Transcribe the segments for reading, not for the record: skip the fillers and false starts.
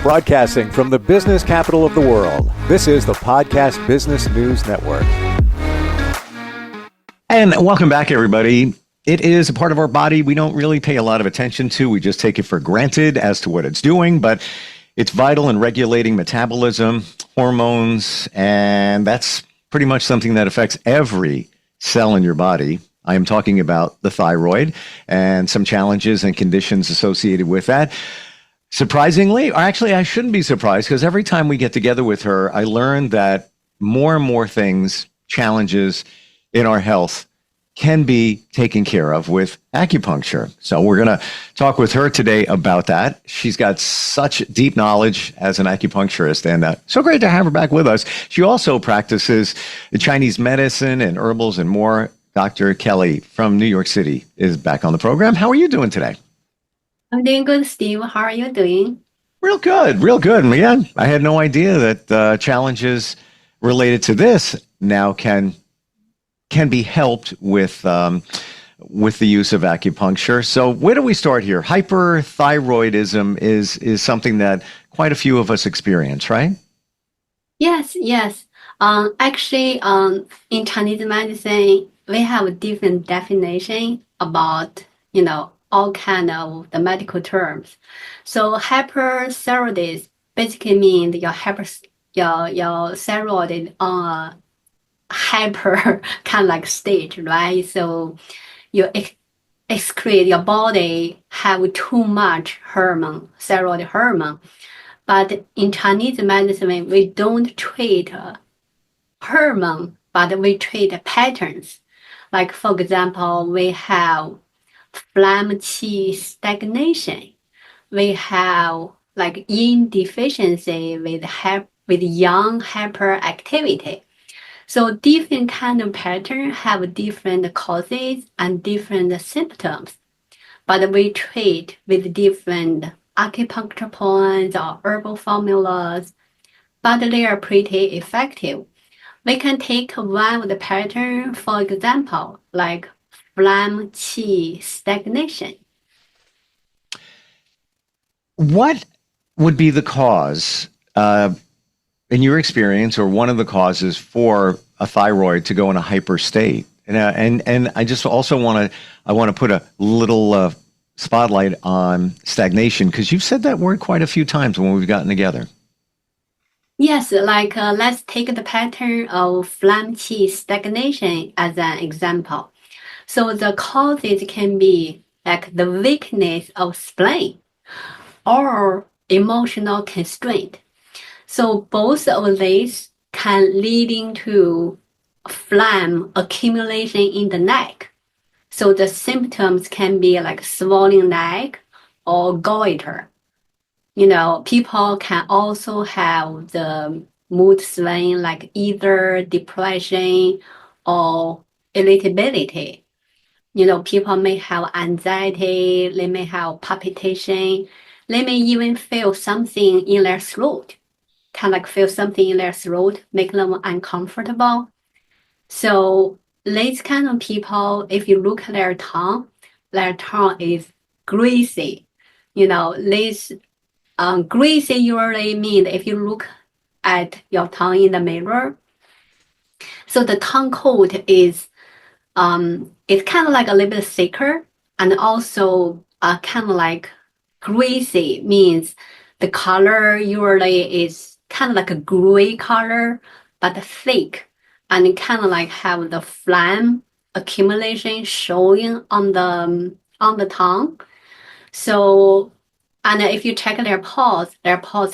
Broadcasting from the business capital of the world, this is the Podcast Business News Network. And welcome back, everybody. It is a part of our body we don't really pay a lot of attention to. We just take it for granted as to what it's doing, but it's vital in regulating metabolism, hormones, and that's pretty much something that affects every cell in your body. I am talking about the thyroid and some challenges and conditions associated with that. Surprisingly, or actually I shouldn't be surprised, because every time we get together with her, I learn that more and more things, challenges in our health can be taken care of with acupuncture. So we're going to talk with her today about that. She's got such deep knowledge as an acupuncturist, and so great to have her back with us. She also practices Chinese medicine and herbals and more. Dr. Kelly from New York City is back on the program. How are you doing today? I'm doing good, Steve. How are you doing? Real good, real good. Yeah, I had no idea that challenges related to this now can be helped with the use of acupuncture. So where do we start here? Hyperthyroidism is something that quite a few of us experience, right? Yes. Actually, in Chinese medicine, we have a different definition about, all kind of the medical terms. So hyperthyroidism basically means your thyroid on hyper kind of like stage, right? So you excrete, your body have too much hormone, thyroid hormone. But in Chinese medicine, we don't treat hormone, but we treat patterns. Like, for example, we have phlegm qi stagnation. We have like yin deficiency with yang hyperactivity. So different kind of pattern have different causes and different symptoms, but we treat with different acupuncture points or herbal formulas, but they are pretty effective. We can take one of the pattern, for example, like phlegm qi stagnation. What would be the cause, in your experience, or one of the causes for a thyroid to go in a hyper state? And I just also want to put a little spotlight on stagnation, because you've said that word quite a few times when we've gotten together. Yes, like let's take the pattern of phlegm qi stagnation as an example. So the causes can be like the weakness of spleen or emotional constraint. So both of these can leading to phlegm accumulation in the neck. So the symptoms can be like swollen neck or goiter. People can also have the mood swing, like either depression or irritability. People may have anxiety, they may have palpitation, they may even feel something in their throat, kind of like feel something in their throat, make them uncomfortable. So these kind of people, if you look at their tongue is greasy. This greasy usually means if you look at your tongue in the mirror. So the tongue coat is it's kind of like a little bit thicker, and also kind of like greasy means the color usually is kind of like a gray color, but thick, and it kind of like have the phlegm accumulation showing on the tongue. So, and if you check their paws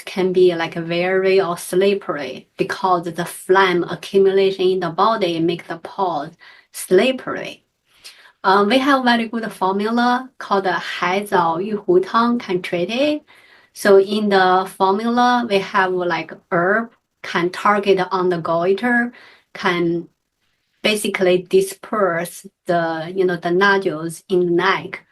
can be like very or slippery because the phlegm accumulation in the body make the paws slippery. We have very good formula called the 海藻玉胡汤 can treat it. So in the formula, we have like herb can target on the goiter, can basically disperse the nodules in the neck.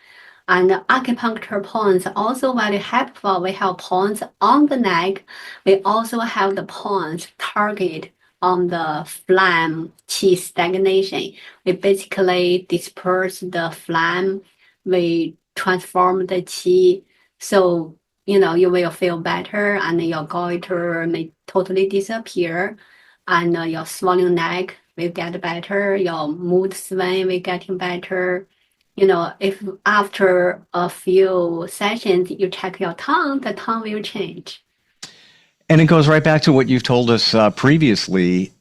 And the acupuncture points are also very helpful. We have points on the neck. We also have the points target on the phlegm qi stagnation. We basically disperse the phlegm. We transform the qi. So you will feel better and your goiter may totally disappear and your swollen neck will get better, your mood swing will getting better. If after a few sessions you check your tongue, the tongue will change. And it goes right back to what you've told us previously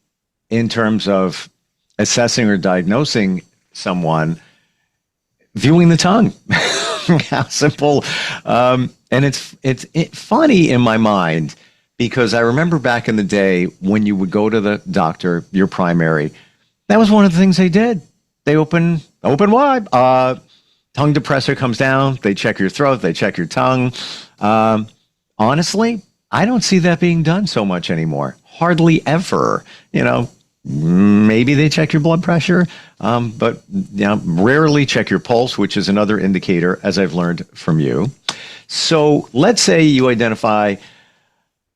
in terms of assessing or diagnosing someone, viewing the tongue. How simple. And it's funny in my mind because I remember back in the day when you would go to the doctor, your primary, that was one of the things they did. They open wide. Tongue depressor comes down. They check your throat. They check your tongue. Honestly, I don't see that being done so much anymore. Hardly ever. Maybe they check your blood pressure, but rarely check your pulse, which is another indicator, as I've learned from you. So let's say you identify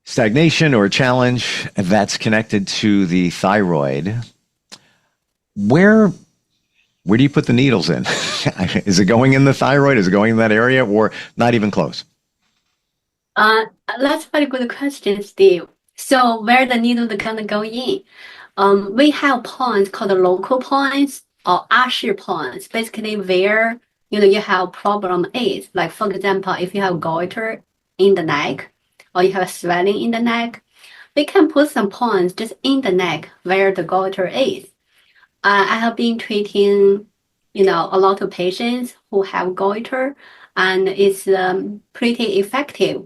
stagnation or a challenge that's connected to the thyroid. Where do you put the needles in? Is it going in the thyroid? Is it going in that area, or not even close? That's a very good question, Steve. So where the needle is gonna go in? We have points called local points or usher points, basically where you have problem is. Like for example, if you have goiter in the neck or you have swelling in the neck, we can put some points just in the neck where the goiter is. I have been treating a lot of patients who have goiter, and it's pretty effective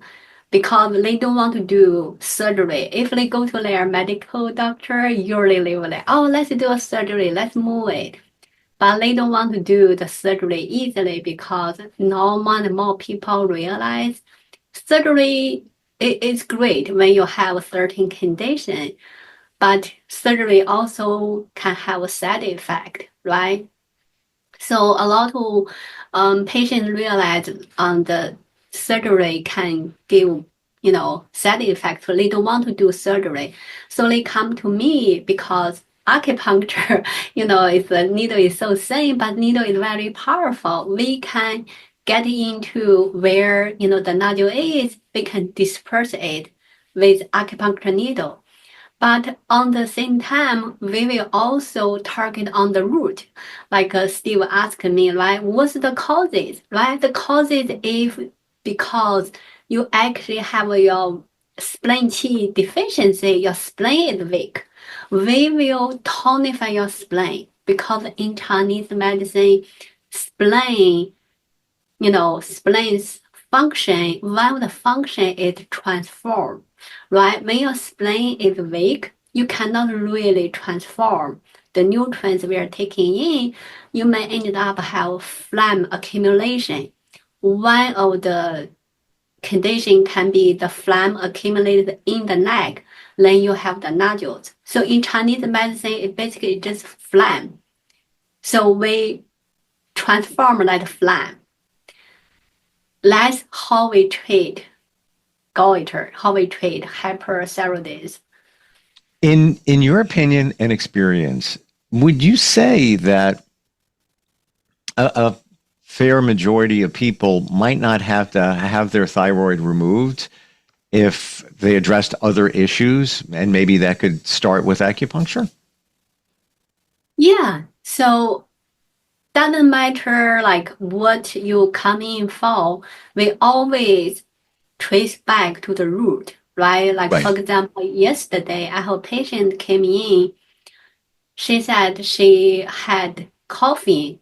because they don't want to do surgery. If they go to their medical doctor, usually they will like, oh, let's do a surgery, let's move it. But they don't want to do the surgery easily because now more and more people realize surgery is great when you have a certain condition, but surgery also can have a side effect, right? So a lot of patients realize the surgery can give side effects. So they don't want to do surgery, so they come to me because acupuncture, if the needle is so thin, but needle is very powerful. We can get into where the nodule is. We can disperse it with acupuncture needle. But on the same time, we will also target on the root. Like Steve asked me, right? What's the causes, right? The causes is because you actually have your spleen qi deficiency, your spleen is weak. We will tonify your spleen because in Chinese medicine, spleen's function, one of the function is transform, right? When your spleen is weak, you cannot really transform the nutrients we are taking in. You may end up have phlegm accumulation. One of the condition can be the phlegm accumulated in the neck, then you have the nodules. So in Chinese medicine, it basically just phlegm. So we transform that phlegm. That's how we treat goiter, how we treat hyperthyroidism. In your opinion and experience, would you say that a fair majority of people might not have to have their thyroid removed if they addressed other issues, and maybe that could start with acupuncture? Yeah. So doesn't matter like what you come in for, we always trace back to the root, right? Like Right. for example, yesterday I have a patient came in. She said she had coughing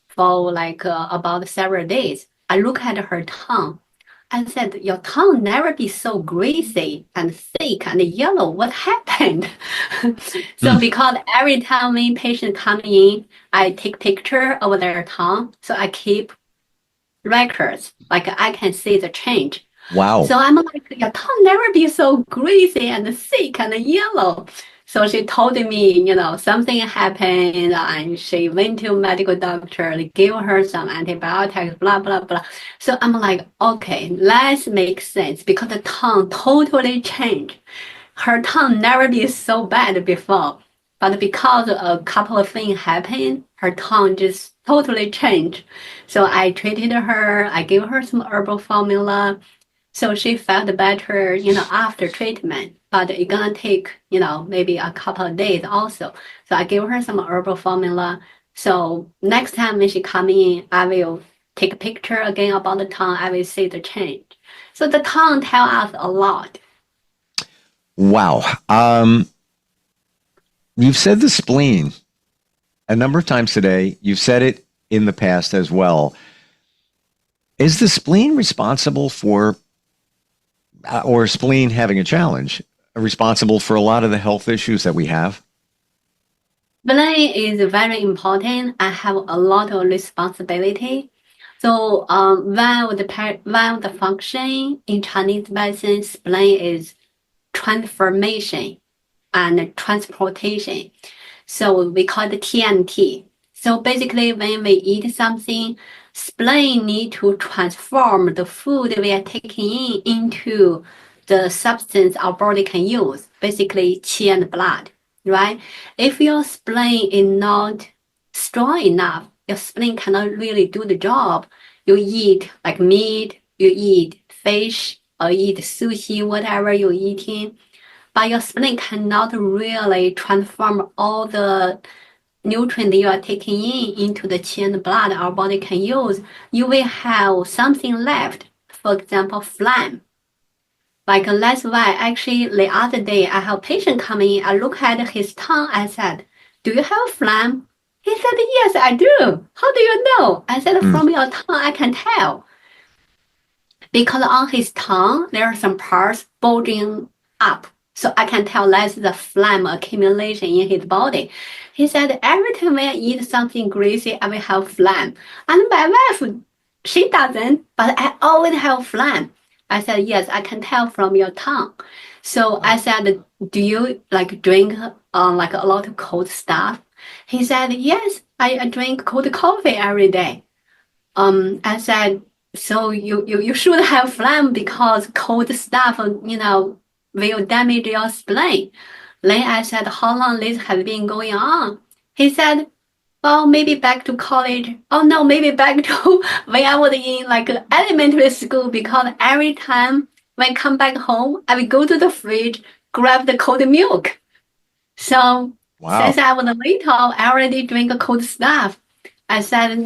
for like about several days. I look at her tongue. I said, your tongue never be so greasy and thick and yellow. What happened? So because every time when patient come in, I take picture of their tongue. So I keep records. Like I can see the change. Wow. So I'm like, your tongue never be so greasy and thick and yellow. So she told me, something happened and she went to medical doctor, they gave her some antibiotics, blah, blah, blah. So I'm like, okay, let's make sense because the tongue totally changed. Her tongue never be so bad before, but because a couple of things happened, her tongue just totally changed. So I treated her, I gave her some herbal formula. So she felt better, after treatment, but it's gonna take, maybe a couple of days also. So I gave her some herbal formula. So next time when she come in, I will take a picture again about the tongue. I will see the change. So the tongue tell us a lot. Wow. You've said the spleen a number of times today. You've said it in the past as well. Is the spleen responsible for, or spleen having a challenge, responsible for a lot of the health issues that we have? Spleen is very important. I have a lot of responsibility. So one of the function in Chinese medicine, spleen is transformation and transportation. So we call it TNT. So basically, when we eat something, spleen need to transform the food we are taking in into the substance our body can use, basically qi and blood, right? If your spleen is not strong enough, your spleen cannot really do the job. You eat like meat, you eat fish, or eat sushi, whatever you're eating, but your spleen cannot really transform all the nutrient you are taking in into the qi and blood our body can use. You will have something left, for example, phlegm. Like that's why actually the other day I have a patient coming in, I look at his tongue, I said, do you have phlegm? He said, yes, I do. How do you know? I said, from your tongue, I can tell. Because on his tongue, there are some parts bulging up. So I can tell that's the phlegm accumulation in his body. He said, every time I eat something greasy, I will have phlegm. And my wife, she doesn't, but I always have phlegm. I said, yes, I can tell from your tongue. So I said, do you like drink like a lot of cold stuff? He said, yes, I drink cold coffee every day. I said, so you should have phlegm because cold stuff, will damage your spleen. Then I said, how long this has been going on? He said, well, maybe back to college. Oh no, maybe back to when I was in like elementary school, because every time when I come back home, I will go to the fridge, grab the cold milk. So since I was little, I already drink cold stuff. I said,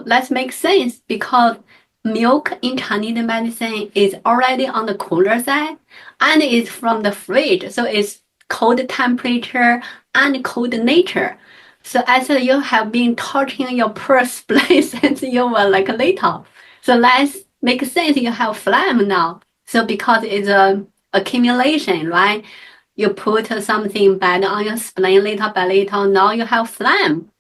let's make sense because milk in Chinese medicine is already on the cooler side and it's from the fridge. So it's cold temperature and cold nature. So I said, you have been torturing your poor spleen since you were like little. So let's make sense you have phlegm now. So because it's a accumulation, right? You put something bad on your spleen little by little, now you have phlegm.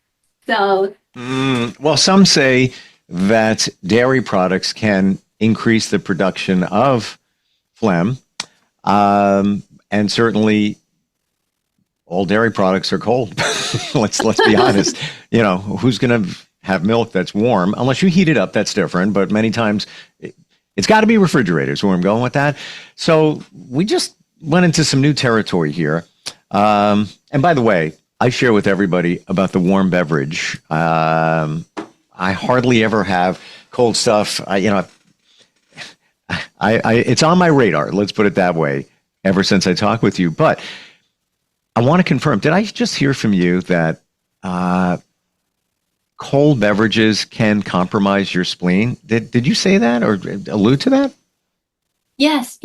So well, some say that dairy products can increase the production of phlegm. And certainly all dairy products are cold. let's be honest. Who's going to have milk that's warm? Unless you heat it up, that's different. But many times it's got to be refrigerated is where I'm going with that. So we just went into some new territory here. And by the way, I share with everybody about the warm beverage. I hardly ever have cold stuff. It's on my radar. Let's put it that way. Ever since I talked with you, but I want to confirm. Did I just hear from you that cold beverages can compromise your spleen? Did you say that or allude to that? Yes.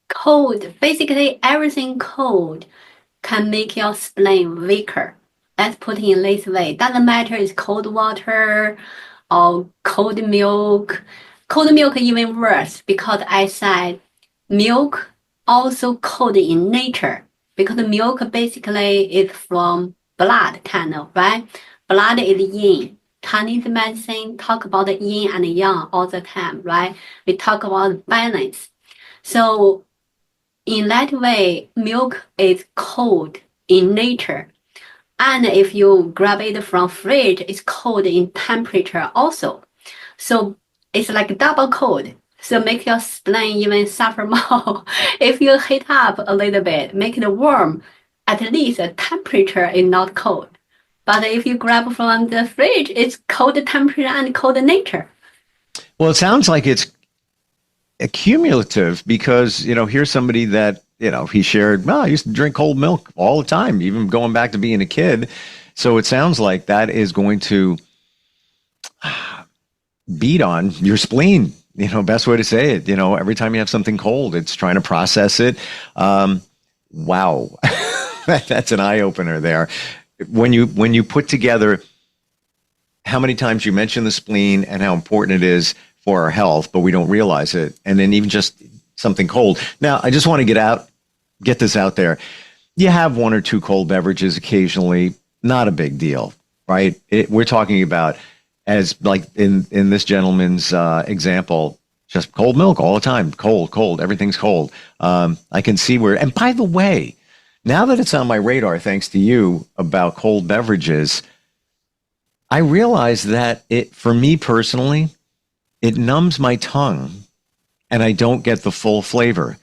Cold. Basically, everything cold can make your spleen weaker. Let's put it in this way. Doesn't matter it's cold water or cold milk. Cold milk even worse because I said milk also cold in nature because milk basically is from blood kind of, right? Blood is yin. Chinese medicine talk about the yin and yang all the time, right? We talk about balance. So in that way, milk is cold in nature. And if you grab it from fridge, it's cold in temperature also. So it's like double cold. So make your spleen even suffer more. If you heat up a little bit, make it warm, at least the temperature is not cold. But if you grab from the fridge, it's cold temperature and cold nature. Well, it sounds like it's accumulative because, here's somebody that, he shared, well, I used to drink cold milk all the time, even going back to being a kid. So it sounds like that is going to beat on your spleen, best way to say it. Every time you have something cold, it's trying to process it. Wow. That's an eye opener there. When you put together how many times you mention the spleen and how important it is for our health, but we don't realize it. And then even just something cold. Now, I just want to get this out there. You have one or two cold beverages occasionally, not a big deal, right? We're talking about, as like in this gentleman's example, just cold milk all the time, cold, everything's cold. I can see where, and by the way, now that it's on my radar, thanks to you, about cold beverages, I realize that for me personally, it numbs my tongue and I don't get the full flavor.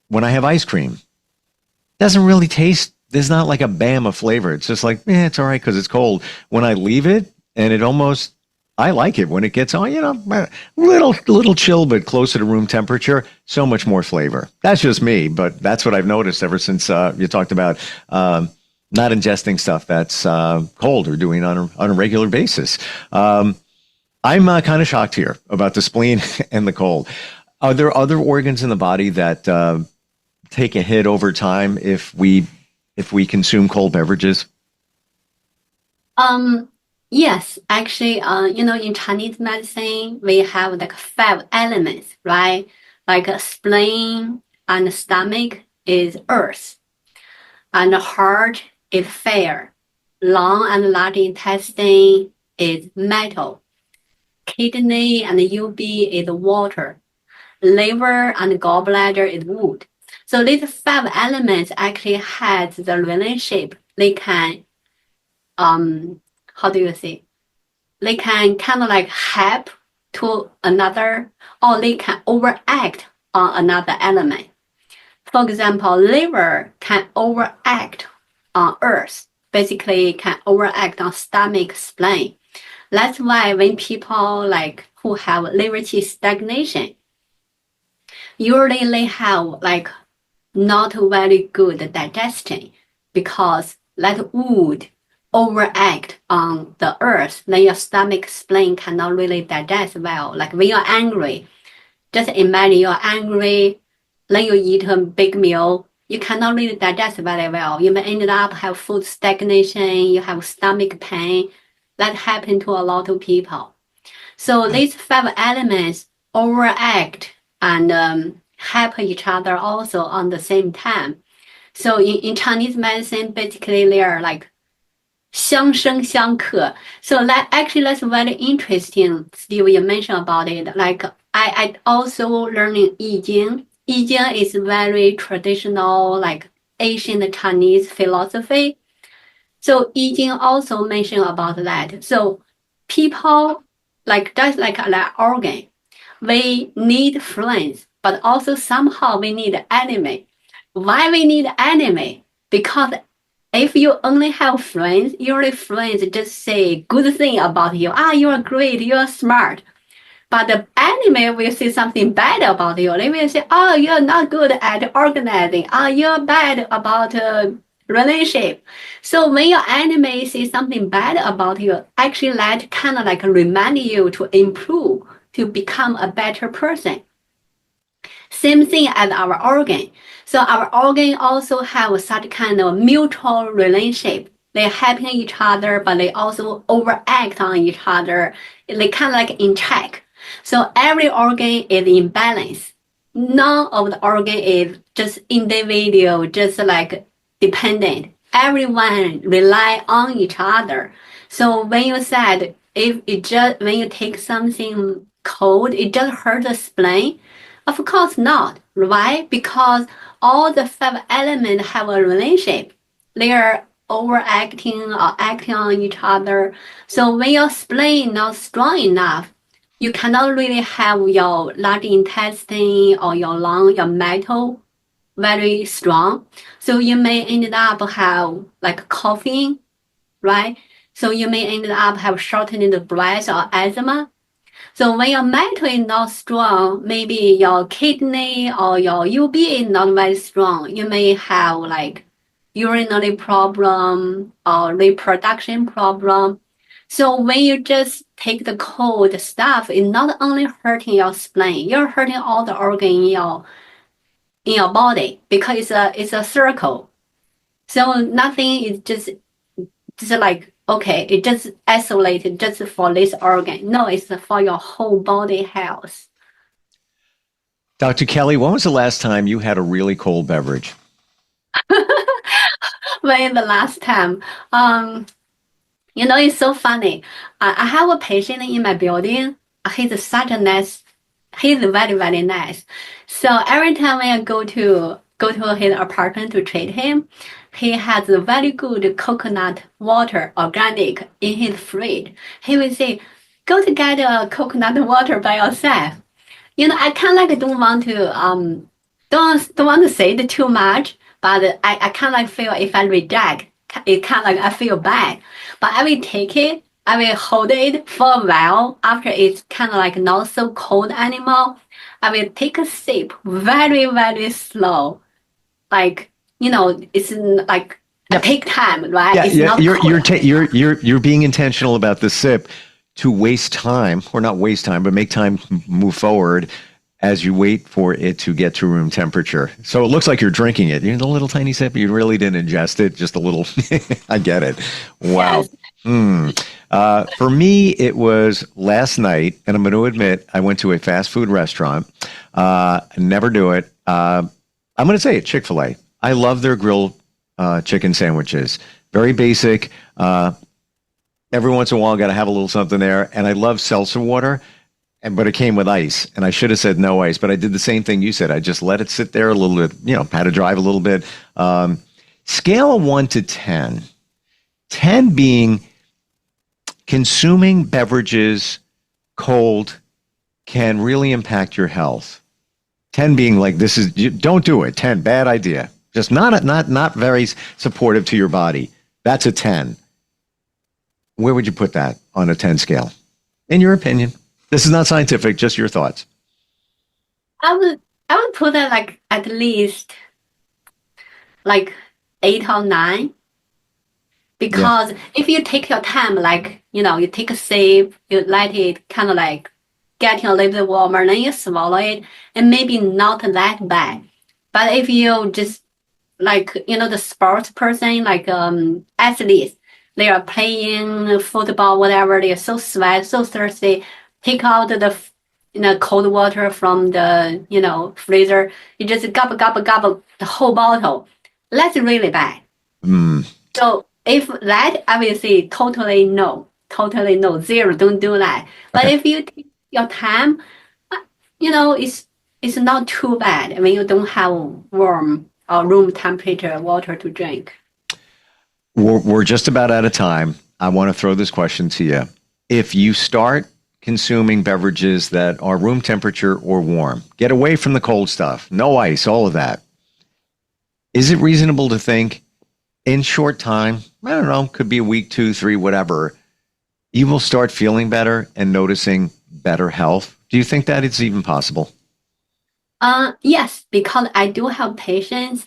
When I have ice cream, it doesn't really taste, there's not like a bam of flavor. It's just like, it's all right because it's cold. When I leave it, and I like it when it gets on, little chill, but closer to room temperature, so much more flavor. That's just me, but that's what I've noticed ever since you talked about not ingesting stuff that's cold or doing on a regular basis. I'm kind of shocked here about the spleen and the cold. Are there other organs in the body that take a hit over time if we consume cold beverages? Yes, actually, in Chinese medicine, we have like 5 elements, right? Like a spleen and stomach is earth, and the heart is fire, lung and large intestine is metal, kidney and UB is water, liver and gallbladder is wood. So these 5 elements actually has the relationship. They can how do you say? They can kind of like help to another, or they can overact on another element. For example, liver can overact on earth, basically can overact on stomach, spleen. That's why when people like who have liver qi stagnation, usually they have like not very good digestion because that wood overact on the earth, then your stomach spleen cannot really digest well. Like when you're angry, just imagine you're angry, then you eat a big meal, you cannot really digest very well. You may end up have food stagnation, you have stomach pain. That happens to a lot of people. So these 5 elements overact and help each other also on the same time. So in Chinese medicine, basically they are like 相生相克. So that's very interesting, Steve, you mentioned about it. Like I also learning I Ching. I Ching is very traditional, like ancient Chinese philosophy. So I Ching also mentioned about that. So people like just like an organ, we need friends, but also somehow we need enemy. Why we need enemy? Because if you only have friends, your friends just say good thing about you. You are great, you are smart. But the enemy will say something bad about you. They will say, you are not good at organizing. You are bad about relationship. So when your enemy says something bad about you, actually that kind of like remind you to improve, to become a better person. Same thing as our organ. So our organ also have such kind of mutual relationship. They help each other, but they also overact on each other. They kind of like in check. So every organ is in balance. None of the organ is just individual, just like dependent. Everyone rely on each other. So when you said when you take something cold, it just hurt the spleen. Of course not. Why? Because all the 5 elements have a relationship. They are overacting or acting on each other. So when your spleen not strong enough, you cannot really have your large intestine or your lung, your metal very strong. So you may end up have like coughing, right? So you may end up have shortened breath or asthma. So when your metal is not strong, maybe your kidney or your UB is not very strong. You may have like urinary problem or reproduction problem. So when you just take the cold stuff, it's not only hurting your spleen, you're hurting all the organ in your body because it's a circle. So nothing is just like, okay, it just isolated just for this organ. No, it's for your whole body health. Dr. Kelly, when was the last time you had a really cold beverage? When the last time, it's so funny. I have a patient in my building. He's such a nice. He's very, very nice. So every time when I go to his apartment to treat him, he has a very good coconut water, organic, in his fridge. He will say, "Go to get a coconut water by yourself." I kind of like don't want to say it too much, but I kind of like feel if I reject, it kind of like I feel bad. But I will take it. I will hold it for a while. After it's kind of like not so cold anymore, I will take a sip very, very slow. Like, it's like take time, right? Yeah, it's yeah. not cold. You're being intentional about the sip to waste time, or not waste time, but make time move forward as you wait for it to get to room temperature. So it looks like you're drinking it. You're a little tiny sip. You really didn't ingest it, just a little. I get it. Wow. Yes. For me, it was last night, and I'm going to admit I went to a fast food restaurant. I never do it. I'm going to say it, Chick-fil-A. I love their grilled chicken sandwiches. Very basic. Every once in a while, got to have a little something there. And I love seltzer water, but it came with ice. And I should have said no ice, but I did the same thing you said. I just let it sit there a little bit, had to drive a little bit. Scale of 1 to 10. 10 being consuming beverages cold can really impact your health. 10 being like, don't do it. 10, bad idea. Just not very supportive to your body. That's a 10. Where would you put that on a 10 scale? In your opinion? This is not scientific, just your thoughts. I would put it like at least like 8 or 9. Because if you take your time, like, you take a sip, you let it kind of like getting a little bit warmer, then you swallow it, and maybe not that bad. But if you just like, the sports person, like athletes, they are playing football, whatever, they are so sweat, so thirsty, take out the cold water from the, freezer, you just gobble, gobble, gobble the whole bottle. That's really bad. So if that, I will say totally no, 0, don't do that. But if you take your time, it's not too bad when you don't have warm or room temperature water to drink. We're just about out of time. I want to throw this question to you. If you start consuming beverages that are room temperature or warm, get away from the cold stuff, no ice, all of that. Is it reasonable to think in short time, I don't know, could be a week, 2, 3, whatever, you will start feeling better and noticing better health? Do you think that it's even possible? Yes, because I do have patients.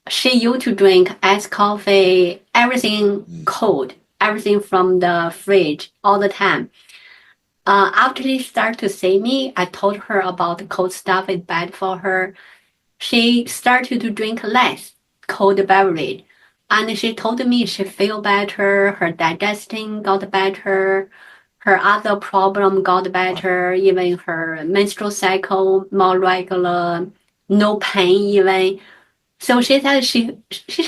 She used to drink iced coffee, everything cold, everything from the fridge all the time. After she started to see me, I told her about the cold stuff is bad for her. She started to drink less cold beverage. And she told me she feel better, her digesting got better, her other problem got better, even her menstrual cycle more regular, no pain even. So she said she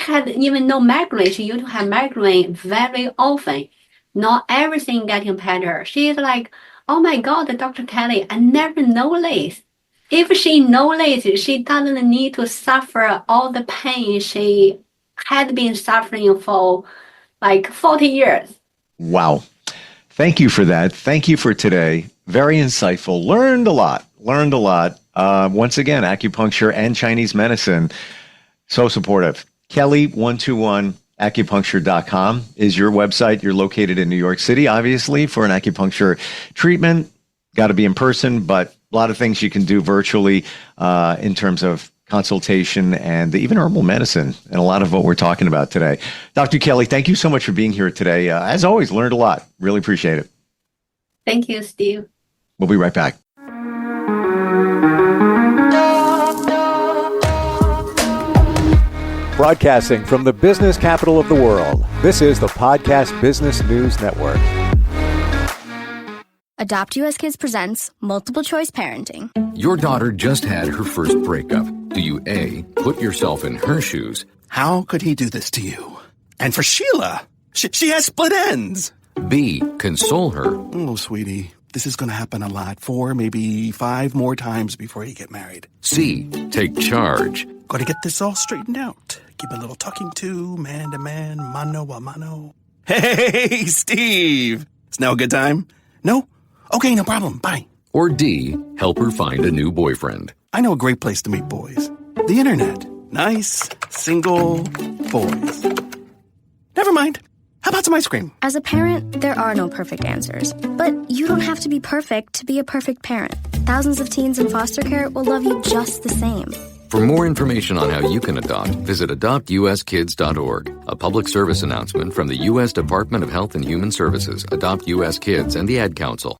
had even no migraine. She used to have migraine very often. Not everything getting better. She's like, oh my God, Dr. Kelly, I never know this. If she knows this, she doesn't need to suffer all the pain she had been suffering for like 40 years. Wow. Thank you for that. Thank you for today. Very insightful. Learned a lot. Once again, acupuncture and Chinese medicine. So supportive. Kelly121acupuncture.com is your website. You're located in New York City, obviously, for an acupuncture treatment. got to be in person, but a lot of things you can do virtually in terms of consultation and even herbal medicine and a lot of what we're talking about today. Dr. Kelly, thank you so much for being here today. As always, learned a lot. Really appreciate it. Thank you, Steve. We'll be right back. Broadcasting from the business capital of the world, this is the Podcast Business News Network. Adopt US Kids presents Multiple Choice Parenting. Your daughter just had her first breakup. Do you A, put yourself in her shoes? How could he do this to you? And for Sheila, she has split ends. B, console her? Oh, sweetie, this is going to happen a lot. 4, maybe 5 more times before you get married. C, take charge? Got to get this all straightened out. Give a little talking to, man to man, mano a mano. Hey, Steve! Is now a good time? No? Okay, no problem. Bye. Or D, help her find a new boyfriend? I know a great place to meet boys. The internet. Nice, single boys. Never mind. How about some ice cream? As a parent, there are no perfect answers. But you don't have to be perfect to be a perfect parent. Thousands of teens in foster care will love you just the same. For more information on how you can adopt, visit adoptuskids.org. A public service announcement from the U.S. Department of Health and Human Services, Adopt U.S. Kids, and the Ad Council.